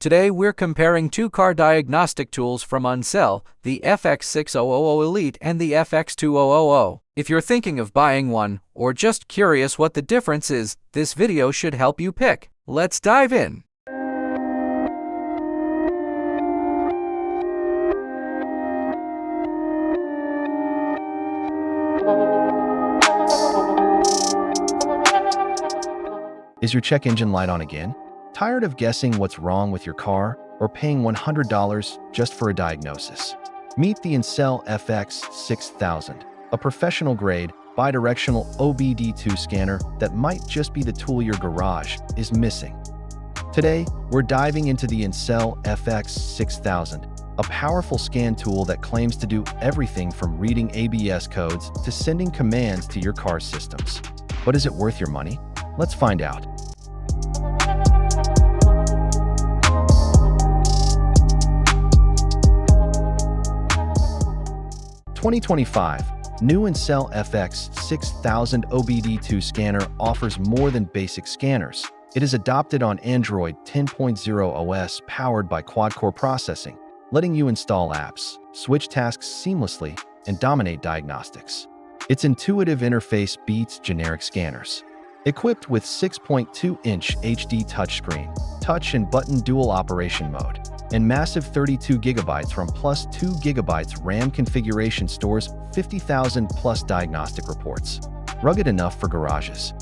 Today we're comparing two car diagnostic tools from Ancel, the FX6000 Elite and the FX2000. If you're thinking of buying one, or just curious what the difference is, this video should help you pick. Let's dive in. Is your check engine light on again? Tired of guessing what's wrong with your car or paying $100 just for a diagnosis? Meet the Ancel FX6000, a professional-grade, bidirectional OBD2 scanner that might just be the tool your garage is missing. Today, we're diving into the Ancel FX6000, a powerful scan tool that claims to do everything from reading ABS codes to sending commands to your car's systems. But is it worth your money? Let's find out. New Ancel FX6000 OBD2 scanner offers more than basic scanners. It is adopted on Android 10.0 OS powered by quad-core processing, letting you install apps, switch tasks seamlessly, and dominate diagnostics. Its intuitive interface beats generic scanners. Equipped with 6.2-inch HD touchscreen, touch and button dual operation mode, and massive 32 GB RAM plus 2 GB RAM configuration stores 50,000 plus diagnostic reports. Rugged enough for garages.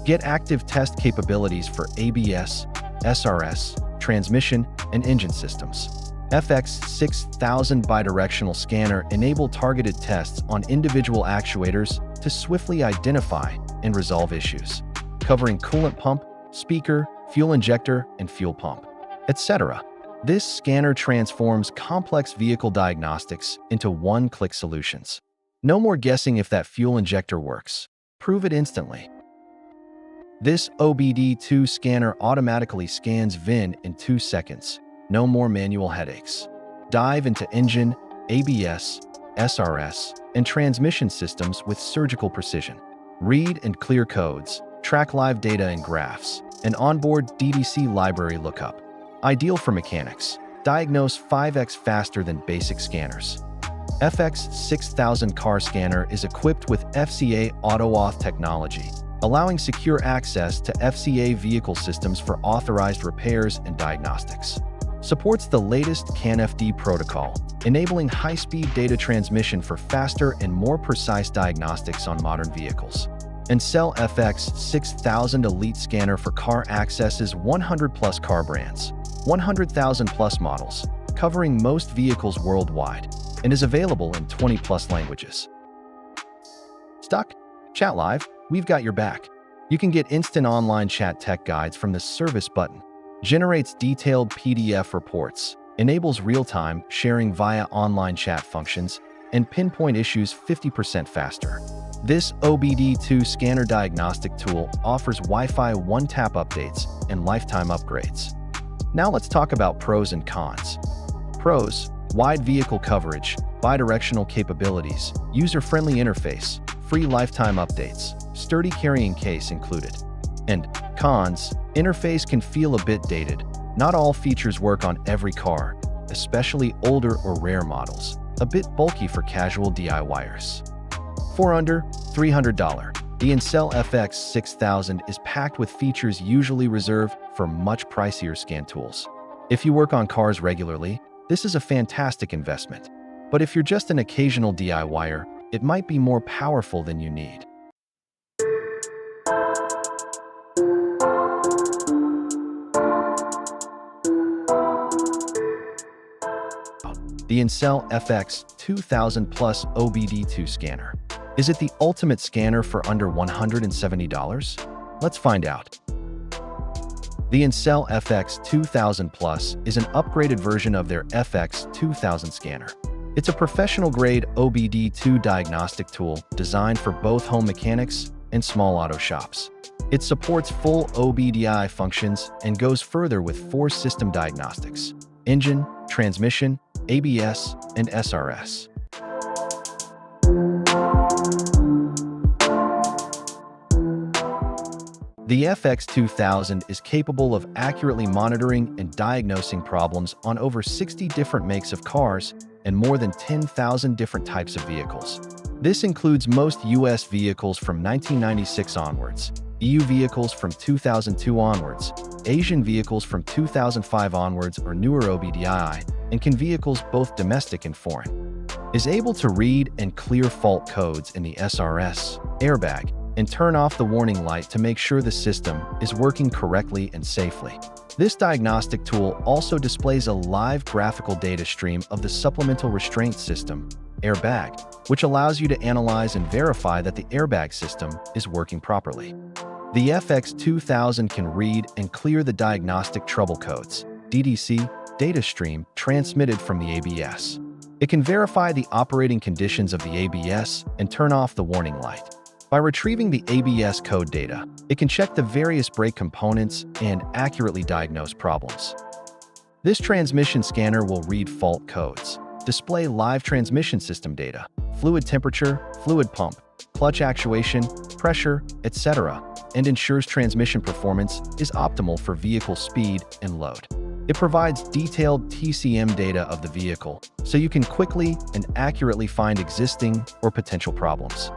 Get active test capabilities for ABS, SRS, transmission, and engine systems. FX6000 bidirectional scanner enable targeted tests on individual actuators to swiftly identify and resolve issues, covering coolant pump, speaker, fuel injector, and fuel pump, etc. This scanner transforms complex vehicle diagnostics into one-click solutions. No more guessing if that fuel injector works. Prove it instantly. This OBD2 scanner automatically scans VIN in 2 seconds. No more manual headaches. Dive into engine, ABS, SRS, and transmission systems with surgical precision. Read and clear codes, track live data and graphs, and onboard DDC library lookup. Ideal for mechanics. Diagnose 5x faster than basic scanners. FX6000 car scanner is equipped with FCA AutoAuth technology, allowing secure access to FCA vehicle systems for authorized repairs and diagnostics. Supports the latest CAN-FD protocol, enabling high-speed data transmission for faster and more precise diagnostics on modern vehicles. Ancel FX6000 Elite scanner for car accesses 100+ car brands, 100,000+ models, covering most vehicles worldwide, and is available in 20+ languages. Stuck? Chat live, we've got your back. You can get instant online chat tech guides from the service button. Generates detailed PDF reports, enables real-time sharing via online chat functions, and pinpoint issues 50% faster. This OBD2 scanner diagnostic tool offers Wi-Fi one-tap updates and lifetime upgrades. Now let's talk about pros and cons. Pros: wide vehicle coverage, bidirectional capabilities, user-friendly interface, free lifetime updates, sturdy carrying case included. And cons: interface can feel a bit dated. Not all features work on every car, especially older or rare models. A bit bulky for casual DIYers. For under $300, the Ancel FX6000 is packed with features usually reserved for much pricier scan tools. If you work on cars regularly, this is a fantastic investment. But if you're just an occasional DIYer, it might be more powerful than you need. The Ancel FX2000 Plus OBD2 scanner. Is it the ultimate scanner for under $170? Let's find out. The Ancel FX2000 Plus is an upgraded version of their FX2000 scanner. It's a professional-grade OBD2 diagnostic tool designed for both home mechanics and small auto shops. It supports full OBDI functions and goes further with 4 system diagnostics: engine, transmission, ABS, and SRS. The FX2000 is capable of accurately monitoring and diagnosing problems on over 60 different makes of cars and more than 10,000 different types of vehicles. This includes most US vehicles from 1996 onwards, EU vehicles from 2002 onwards, Asian vehicles from 2005 onwards or newer OBD2, and can vehicles both domestic and foreign. Is able to read and clear fault codes in the SRS, airbag, and turn off the warning light to make sure the system is working correctly and safely. This diagnostic tool also displays a live graphical data stream of the supplemental restraint system, airbag, which allows you to analyze and verify that the airbag system is working properly. The FX2000 can read and clear the diagnostic trouble codes, DDC, data stream transmitted from the ABS. It can verify the operating conditions of the ABS and turn off the warning light. By retrieving the ABS code data, it can check the various brake components and accurately diagnose problems. This transmission scanner will read fault codes, display live transmission system data, fluid temperature, fluid pump, clutch actuation, pressure, etc., and ensures transmission performance is optimal for vehicle speed and load. It provides detailed TCM data of the vehicle, so you can quickly and accurately find existing or potential problems.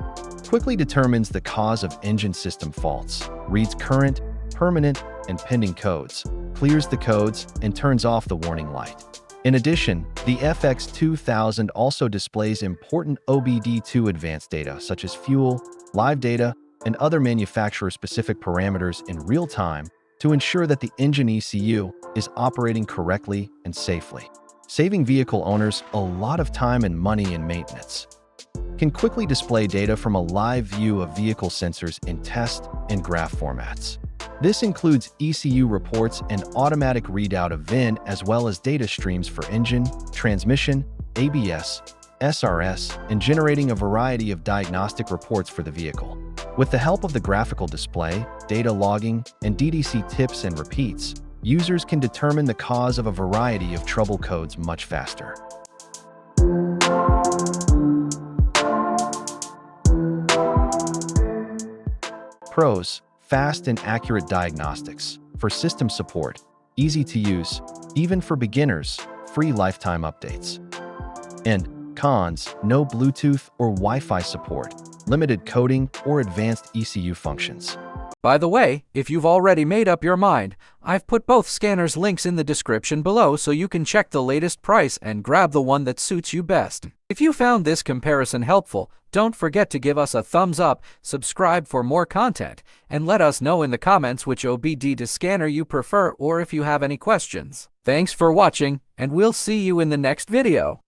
Quickly determines the cause of engine system faults, reads current, permanent, and pending codes, clears the codes, and turns off the warning light. In addition, the FX2000 also displays important OBD2 advanced data such as fuel, live data, and other manufacturer-specific parameters in real time to ensure that the engine ECU is operating correctly and safely, saving vehicle owners a lot of time and money in maintenance. Can quickly display data from a live view of vehicle sensors in test and graph formats. This includes ECU reports and automatic readout of VIN as well as data streams for engine, transmission, ABS, SRS, and generating a variety of diagnostic reports for the vehicle. With the help of the graphical display, data logging, and DDC tips and repeats, users can determine the cause of a variety of trouble codes much faster. Pros: fast and accurate diagnostics. For system support, easy to use, even for beginners, free lifetime updates. And cons: no Bluetooth or Wi-Fi support, limited coding or advanced ECU functions. By the way, if you've already made up your mind, I've put both scanners' links in the description below so you can check the latest price and grab the one that suits you best. If you found this comparison helpful, don't forget to give us a thumbs up, subscribe for more content, and let us know in the comments which OBD2 scanner you prefer or if you have any questions. Thanks for watching, and we'll see you in the next video.